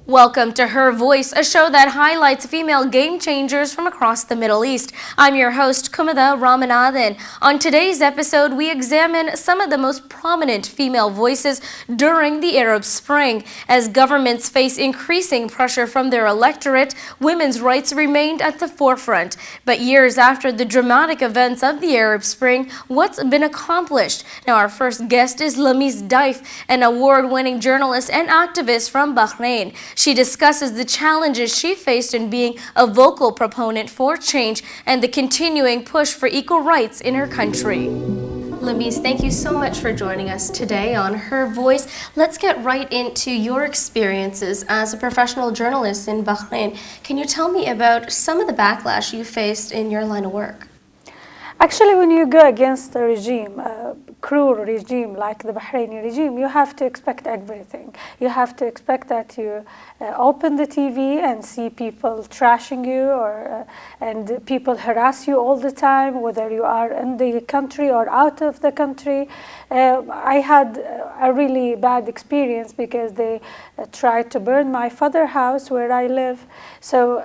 Welcome to Her Voice, a show that highlights female game changers from across the Middle East. I'm your host, Kumada Ramanathan. On today's episode, we examine some of the most prominent female voices during the Arab Spring. As governments face increasing pressure from their electorate, women's rights remained at the forefront. But years after the dramatic events of the Arab Spring, what's been accomplished? Now, our first guest is Lamis Daif, an award-winning journalist and activist from Bahrain. She discusses the challenges she faced in being a vocal proponent for change and the continuing push for equal rights in her country. Lamis, thank you so much for joining us today on Her Voice. Let's get right into your experiences as a professional journalist in Bahrain. Can you tell me about some of the backlash you faced in your line of work? Actually, when you go against a regime, a cruel regime like the Bahraini regime, you have to expect everything. You have to expect that you open the TV and see people trashing you and people harass you all the time, whether you are in the country or out of the country. I had a really bad experience because they tried to burn my father's house where I live. So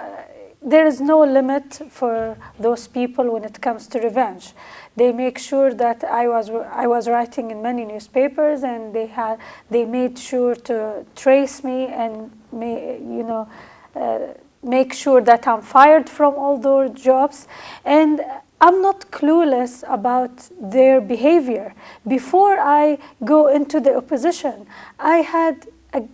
there is no limit for those people when it comes to revenge. They make sure that I was writing in many newspapers, and they made sure to trace me and make sure that I'm fired from all those jobs. And I'm not clueless about their behavior. Before I go into the opposition, I had a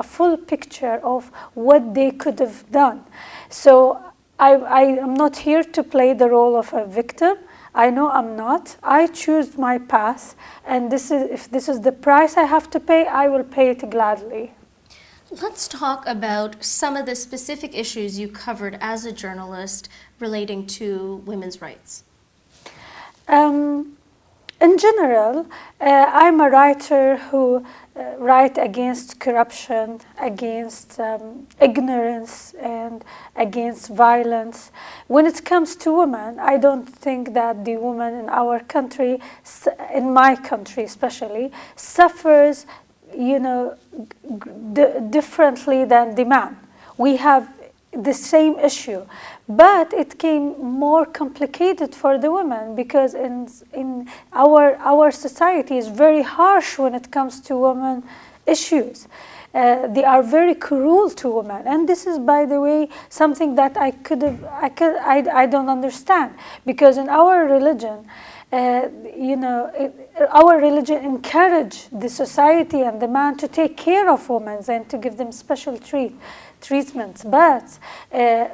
full picture of what they could have done. So I am not here to play the role of a victim. I know I'm not. I choose my path, and if this is the price I have to pay, I will pay it gladly. Let's talk about some of the specific issues you covered as a journalist relating to women's rights. In general, I'm a writer who write against corruption, against ignorance, and against violence. When it comes to women, I don't think that the woman in our country, in my country especially, suffers, differently than the man. We have the same issue, but it came more complicated for the women because in our society is very harsh when it comes to women issues. They are very cruel to women, and this is, by the way, something that I don't understand, because in our religion, our religion encourage the society and the man to take care of women and to give them special treatments. But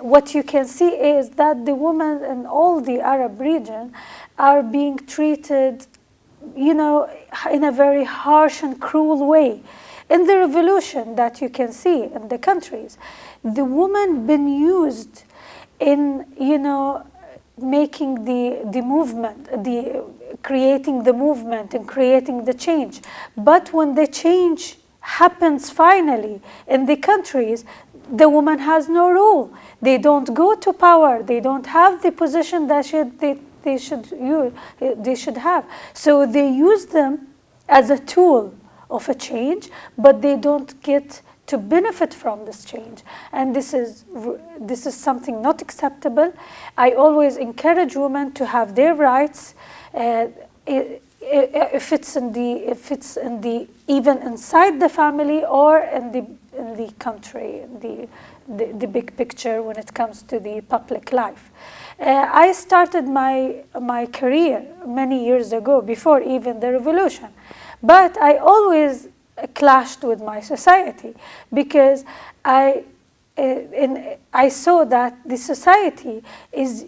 what you can see is that the women in all the Arab region are being treated, in a very harsh and cruel way. In the revolution that you can see in the countries, the woman been used in, making the movement, creating the movement and creating the change. But when the change happens finally in the countries, the woman has no role. They don't go to power. They don't have the position that they should have. So they use them as a tool of a change, but they don't get to benefit from this change. And this is something not acceptable. I always encourage women to have their rights. If it's in the even inside the family or in the country, the big picture when it comes to the public life. I started my career many years ago, before even the revolution, but I always clashed with my society because I saw that the society is,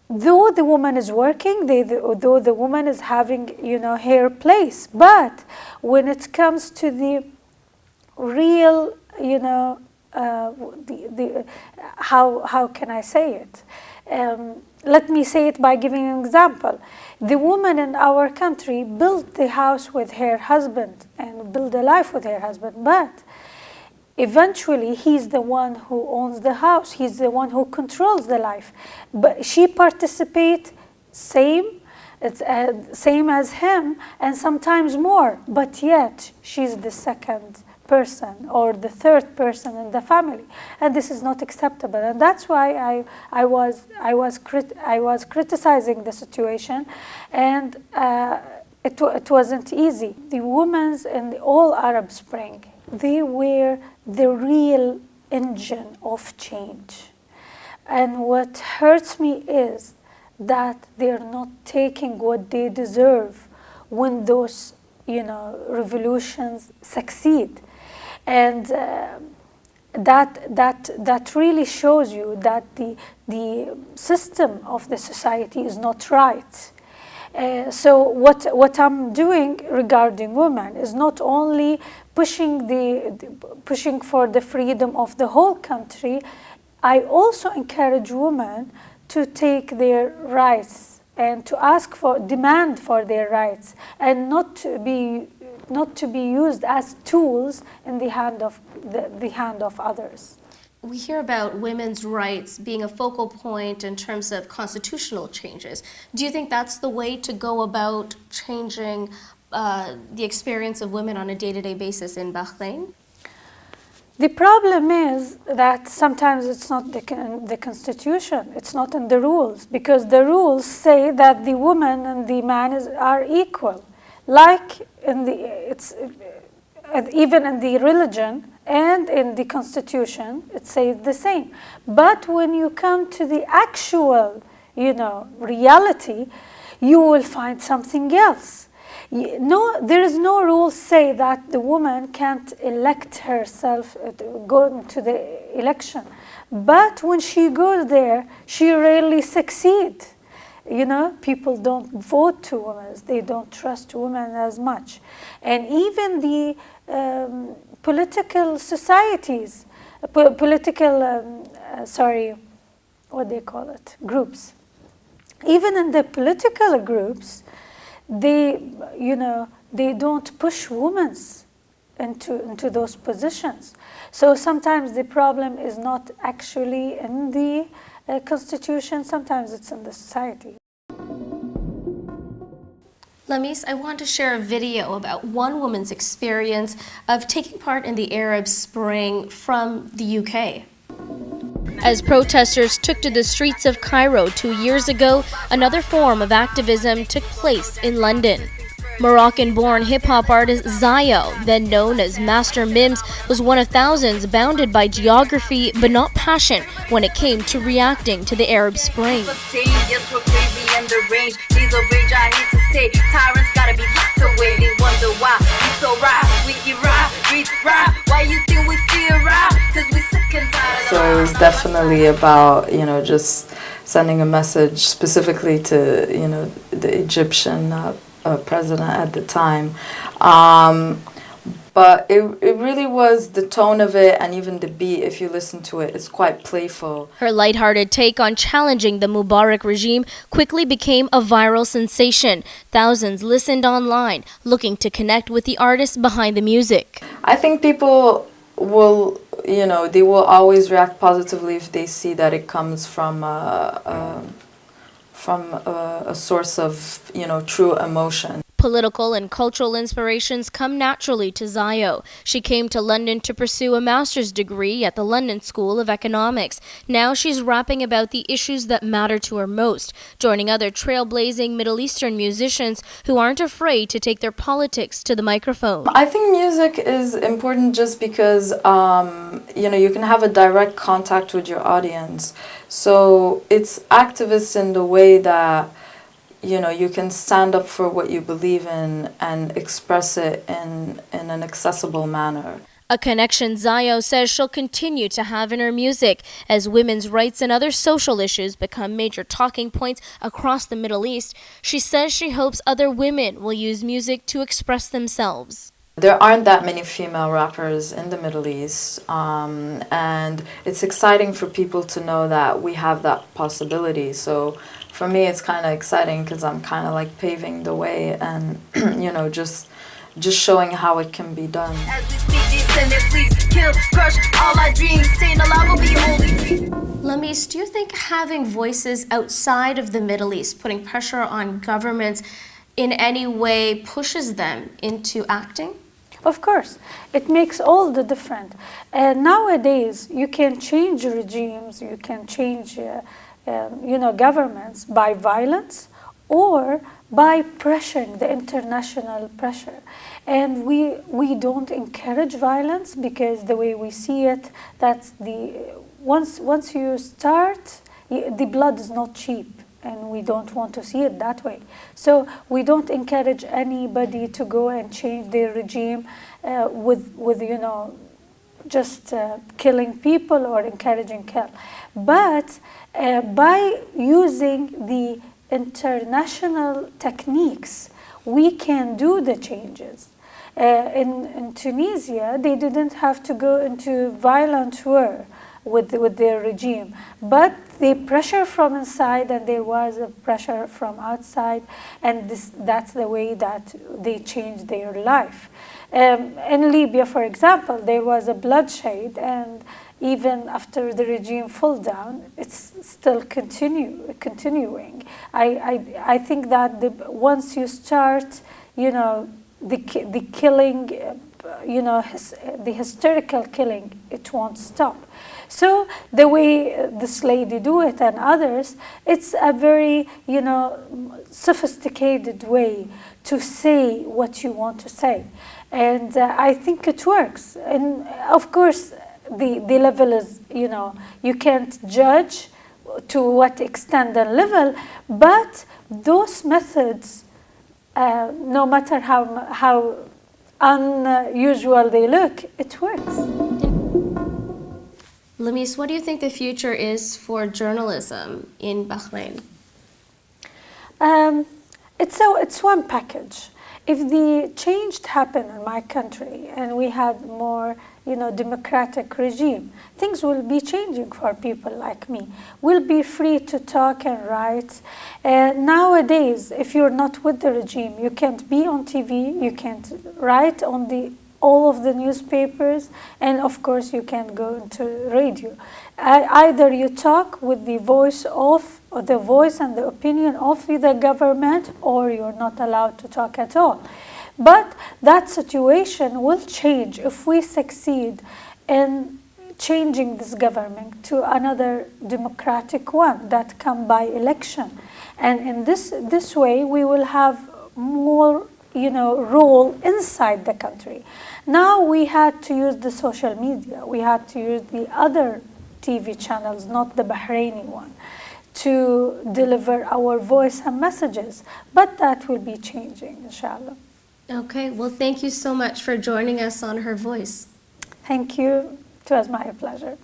though the woman is working, though the woman is having, her place, but when it comes to the real, how can I say it? Let me say it by giving an example. The woman in our country built the house with her husband and built a life with her husband, but eventually he's the one who owns the house. He's the one who controls the life. But she participates same as him and sometimes more, but yet she's the second person or the third person in the family, and this is not acceptable. And that's why I was criticizing the situation, and it wasn't easy. The women in the all Arab Spring, they were the real engine of change. And what hurts me is that they're not taking what they deserve when those, revolutions succeed. And that really shows you that the system of the society is not right. So what I'm doing regarding women is not only pushing for the freedom of the whole country. I also encourage women to take their rights and to demand for their rights, and not to be used as tools in the hand of others. We hear about women's rights being a focal point in terms of constitutional changes. Do you think that's the way to go about changing the experience of women on a day-to-day basis in Bahrain? The problem is that sometimes it's not the constitution, it's not in the rules, because the rules say that the woman and the man are equal. Like even in the religion and in the constitution, it says the same. But when you come to the actual, reality, you will find something else. No, there is no rule say that the woman can't elect herself, go to the election. But when she goes there, she rarely succeeds. People don't vote to women. They don't trust women as much. And even the political societies, groups. Even in the political groups, they don't push women into those positions. So sometimes the problem is not actually in the constitution, sometimes it's in the society. Lamis, I want to share a video about one woman's experience of taking part in the Arab Spring from the UK. As protesters took to the streets of Cairo 2 years ago, another form of activism took place in London. Moroccan-born hip-hop artist Zayo, then known as Master Mims, was one of thousands bounded by geography but not passion when it came to reacting to the Arab Spring. So it's definitely about, just sending a message specifically to, the Egyptian president at the time. But it really was the tone of it, and even the beat, if you listen to it, it's quite playful. Her lighthearted take on challenging the Mubarak regime quickly became a viral sensation. Thousands listened online, looking to connect with the artist behind the music. I think people will, they will always react positively if they see that it comes from a source of, true emotion. Political and cultural inspirations come naturally to Zayo. She came to London to pursue a master's degree at the London School of Economics. Now she's rapping about the issues that matter to her most, joining other trailblazing Middle Eastern musicians who aren't afraid to take their politics to the microphone. I think music is important just because, you can have a direct contact with your audience. So it's activist in the way that you can stand up for what you believe in and express it in an accessible manner. A connection Zayo says she'll continue to have in her music as women's rights and other social issues become major talking points across the Middle East. She says she hopes other women will use music to express themselves. There aren't that many female rappers in the Middle East, and it's exciting for people to know that we have that possibility. So for me, it's kind of exciting because I'm kind of like paving the way and, just showing how it can be done. Lamis, do you think having voices outside of the Middle East, putting pressure on governments in any way pushes them into acting? Of course, it makes all the difference. Nowadays, you can change regimes, you can change, governments by violence or by pressuring the international pressure. And we don't encourage violence because the way we see it, that's once you start, the blood is not cheap. And we don't want to see it that way. So we don't encourage anybody to go and change their regime with just killing people or encouraging kill. But by using the international techniques, we can do the changes. In Tunisia, they didn't have to go into violent war with their regime, but they pressure from inside, and there was a pressure from outside, and that's the way that they changed their life. In Libya, for example, there was a bloodshed, and even after the regime fell down, it's still continuing. I think that once you start, the killing, the hysterical killing, it won't stop. So the way this lady do it and others, it's a very, sophisticated way to say what you want to say. And I think it works. And of course, the level is, you can't judge to what extent and level, but those methods, no matter how unusual they look, it works. Lamis, what do you think the future is for journalism in Bahrain? It's one package. If the change happened in my country and we had more, democratic regime, things will be changing for people like me. We'll be free to talk and write. Nowadays, if you're not with the regime, you can't be on TV, you can't write on all of the newspapers, and of course you can't go into radio. Either you talk with the voice and the opinion of the government, or you're not allowed to talk at all. But that situation will change if we succeed in changing this government to another democratic one that come by election. And in this way, we will have more role inside the country. Now we had to use the social media. We had to use the other TV channels, not the Bahraini one, to deliver our voice and messages. But that will be changing, inshallah. Okay, well, thank you so much for joining us on Her Voice. Thank you. It was my pleasure.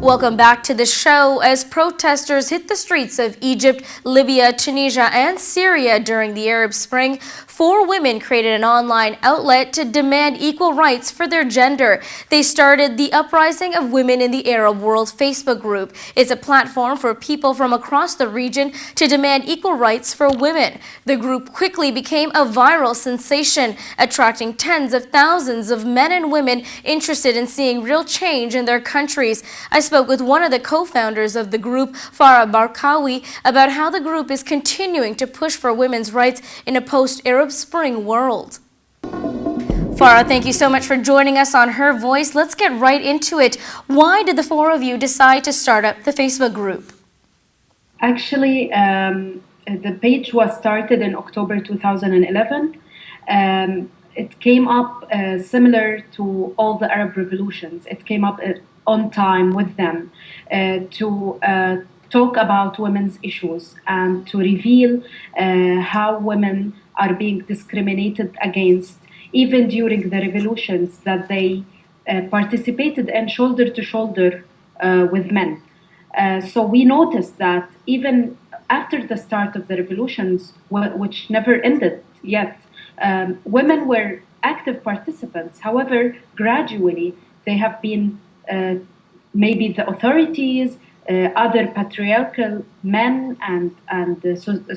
Welcome back to the show. As protesters hit the streets of Egypt, Libya, Tunisia, and Syria during the Arab Spring, 4 women created an online outlet to demand equal rights for their gender. They started the Uprising of Women in the Arab World Facebook group. It's a platform for people from across the region to demand equal rights for women. The group quickly became a viral sensation, attracting tens of thousands of men and women interested in seeing real change in their countries. I spoke with one of the co-founders of the group, Farah Barkawi, about how the group is continuing to push for women's rights in a post-Arab Spring world. Farah, thank you so much for joining us on Her Voice. Let's get right into it. Why did the 4 of you decide to start up the Facebook group? Actually, the page was started in October 2011. It came up similar to all the Arab revolutions. It came up on time with them to talk about women's issues and to reveal how women are being discriminated against, even during the revolutions that they participated in shoulder to shoulder with men. So we noticed that even after the start of the revolutions, which never ended yet, women were active participants. However, gradually they have been maybe the authorities, other patriarchal men and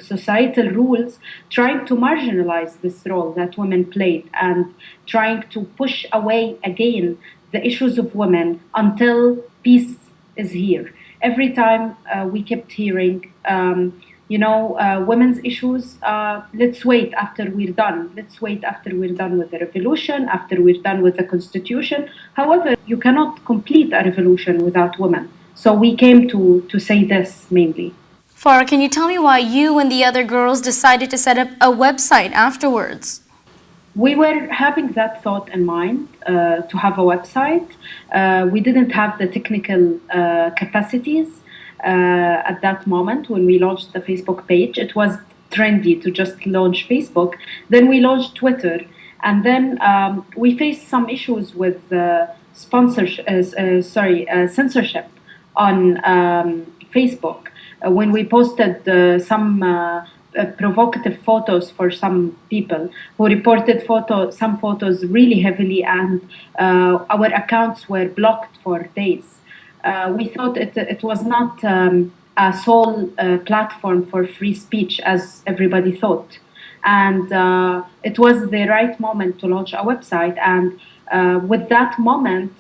societal rules trying to marginalize this role that women played and trying to push away again the issues of women until peace is here. Every time we kept hearing women's issues, let's wait after we're done. Let's wait after we're done with the revolution, after we're done with the constitution. However, you cannot complete a revolution without women. So we came to say this mainly. Farah, can you tell me why you and the other girls decided to set up a website afterwards? We were having that thought in mind, to have a website. We didn't have the technical capacities at that moment when we launched the Facebook page. It was trendy to just launch Facebook. Then we launched Twitter, and then we faced some issues with censorship on Facebook when we posted some provocative photos for some people who reported some photos really heavily, and our accounts were blocked for days. We thought it was not a sole platform for free speech as everybody thought. And it was the right moment to launch a website. And with that moment,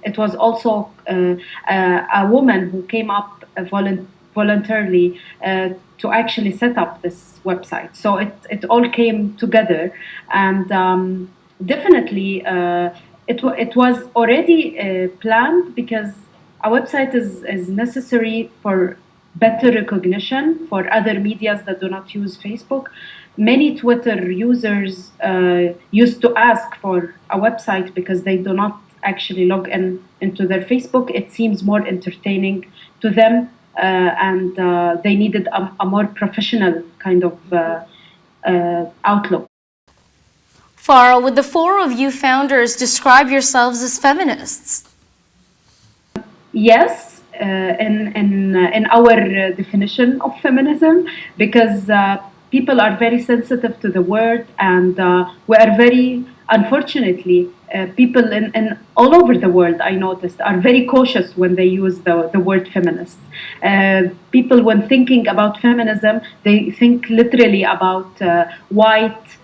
it was also a woman who came up voluntarily to actually set up this website. So it all came together, and definitely it was already planned, because a website is necessary for better recognition for other medias that do not use Facebook. Many Twitter users used to ask for a website because they do not actually log into their Facebook. It seems more entertaining to them, and they needed a more professional kind of outlook. Farah, would the four of you founders describe yourselves as feminists? Yes, in our definition of feminism, because people are very sensitive to the word, and we are very, unfortunately, people in all over the world, I noticed, are very cautious when they use the word feminist. People, when thinking about feminism, they think literally about white,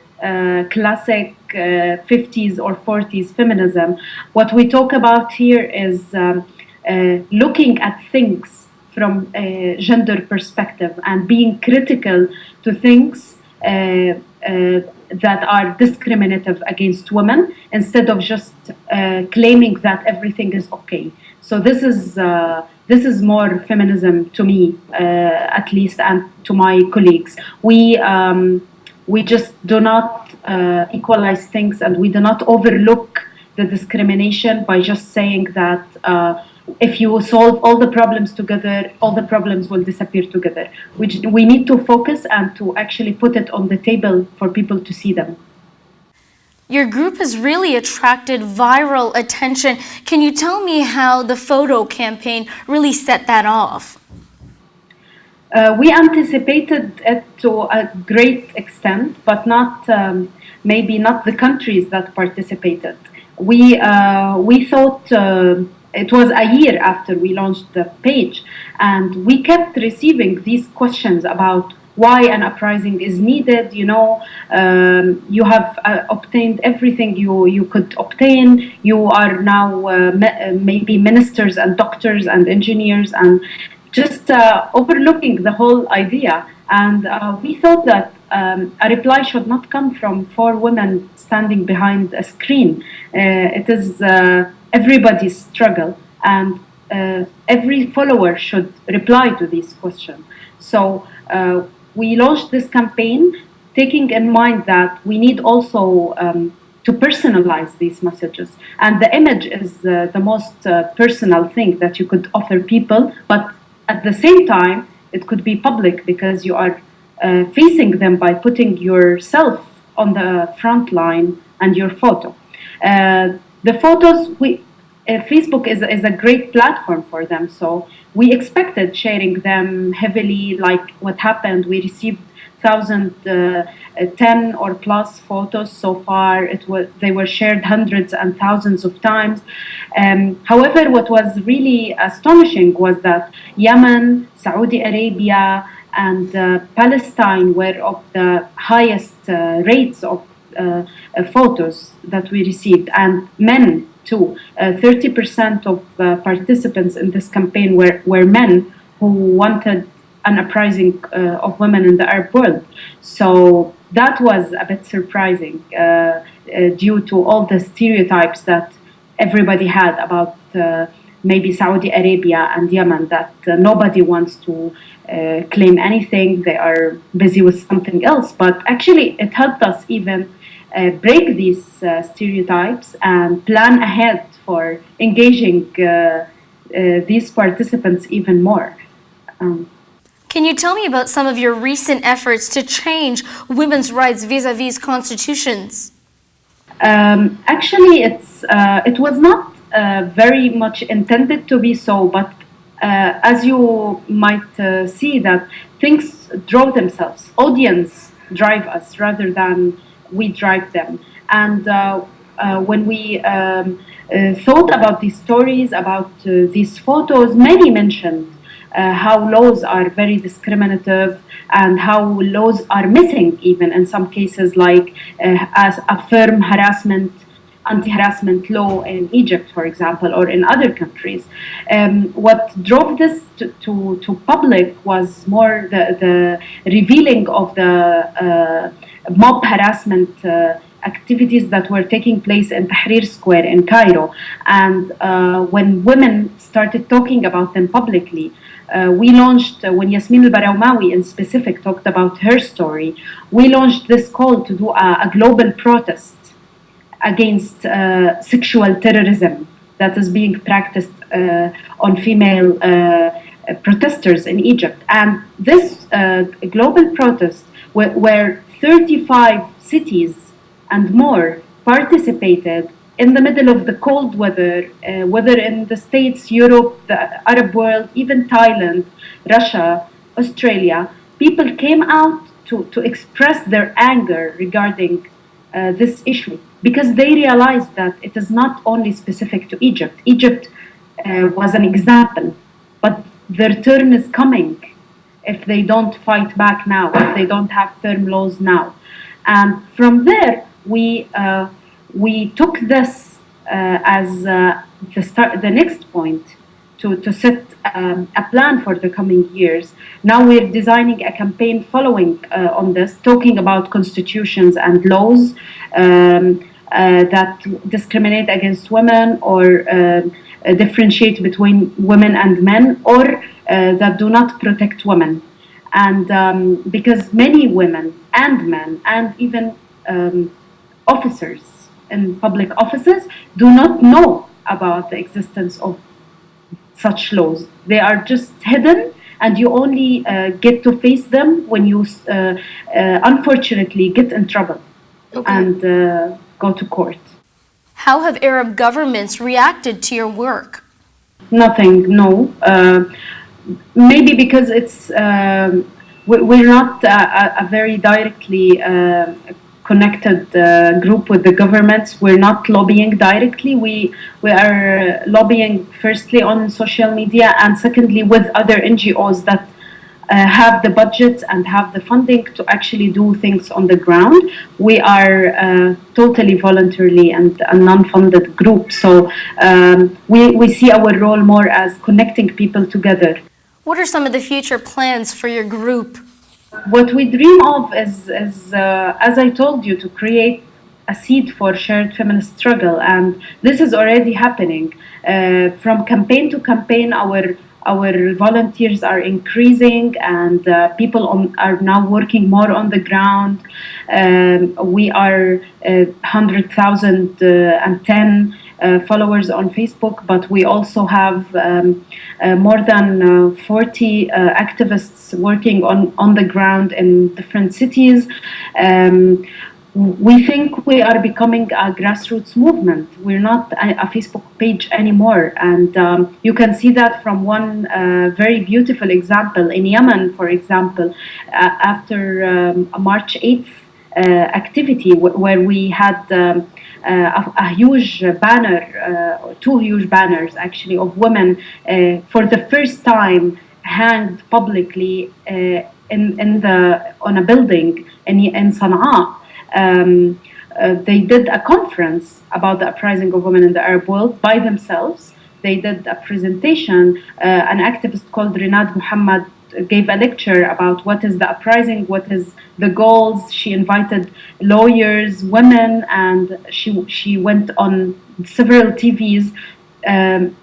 classic 50s or 40s feminism. What we talk about here is looking at things from a gender perspective and being critical to things that are discriminative against women, instead of just claiming that everything is okay. So this is more feminism to me, at least, and to my colleagues. We just do not equalize things, and we do not overlook the discrimination by just saying that if you solve all the problems together, all the problems will disappear together. We need to focus and to actually put it on the table for people to see them. Your group has really attracted viral attention. Can you tell me how the photo campaign really set that off? We anticipated it to a great extent, but not maybe not the countries that participated. We thought it was a year after we launched the page, and we kept receiving these questions about why an uprising is needed. You have obtained everything you could obtain. You are now maybe ministers and doctors and engineers, and just overlooking the whole idea. And we thought that a reply should not come from four women standing behind a screen. It is everybody's struggle, and every follower should reply to these questions. So we launched this campaign taking in mind that we need also to personalize these messages. And the image is the most personal thing that you could offer people, but at the same time, it could be public, because you are facing them by putting yourself on the front line and your photo. The photos, Facebook is a great platform for them, so we expected sharing them heavily, like what happened. We received 10 or plus photos so far. They were shared hundreds and thousands of times. However, what was really astonishing was that Yemen, Saudi Arabia, and Palestine were of the highest rates of photos that we received, and men too. 30% of participants in this campaign were men who wanted an uprising of women in the Arab world. So that was a bit surprising due to all the stereotypes that everybody had about maybe Saudi Arabia and Yemen, that nobody wants to claim anything, they are busy with something else. But actually, it helped us even break these stereotypes and plan ahead for engaging these participants even more. Can you tell me about some of your recent efforts to change women's rights vis-a-vis constitutions? Actually, it was not very much intended to be so, but as you might see, that things draw themselves. Audience drive us rather than we drive them. And when we thought about these stories, about these photos, many mentioned how laws are very discriminative and how laws are missing, even in some cases, like as a firm anti-harassment law in Egypt, for example, or in other countries. What drove this to public was more the revealing of the mob harassment activities that were taking place in Tahrir Square in Cairo. And when women started talking about them publicly, we launched, when Yasmin al-Barawmawi in specific talked about her story, we launched this call to do a global protest against sexual terrorism that is being practiced on female protesters in Egypt. And this global protest, where 35 cities and more participated in the middle of the cold weather, whether in the States, Europe, the Arab world, even Thailand, Russia, Australia, people came out to express their anger regarding this issue, because they realized that it is not only specific to Egypt. Egypt was an example, but their turn is coming if they don't fight back now, if they don't have firm laws now. And from there, we took this as the next point to set a plan for the coming years. Now we're designing a campaign following on this, talking about constitutions and laws that discriminate against women or differentiate between women and men, or that do not protect women. And because many women and men and even officers in public offices do not know about the existence of such laws. They are just hidden, and you only get to face them when you unfortunately get in trouble and go to court. How have Arab governments reacted to your work? Nothing, no. Maybe because it's we're not a very directly connected group with the governments. We're not lobbying directly. We are lobbying firstly on social media, and secondly with other NGOs that have the budgets and have the funding to actually do things on the ground. We are totally voluntarily and a non-funded group, so we see our role more as connecting people together. What are some of the future plans for your group? What we dream of is as I told you, to create a seed for shared feminist struggle, and this is already happening. From campaign to campaign, our volunteers are increasing, and people are now working more on the ground. We are 100,010 followers on Facebook, but we also have more than 40 activists working on the ground in different cities. We think we are becoming a grassroots movement. We're not a Facebook page anymore. And you can see that from one very beautiful example. In Yemen, for example, after a March 8th activity where we had a huge banner, two huge banners actually, of women for the first time hanged publicly on a building in Sana'a. They did a conference about the uprising of women in the Arab world by themselves. They did a presentation. An activist called Renad Muhammad gave a lecture about what is the uprising, what is the goals. She invited lawyers, women, and she went on several TVs, and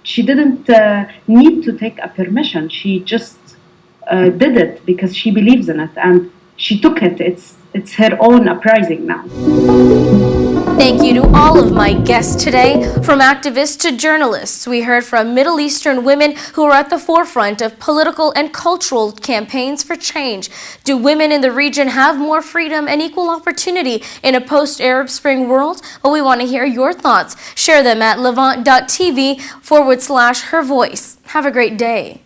she didn't need to take a permission. She just did it because she believes in it, and she took it. It's her own uprising now. Thank you to all of my guests today. From activists to journalists, we heard from Middle Eastern women who are at the forefront of political and cultural campaigns for change. Do women in the region have more freedom and equal opportunity in a post-Arab Spring world? Well, we want to hear your thoughts. Share them at levant.tv/her voice. Have a great day.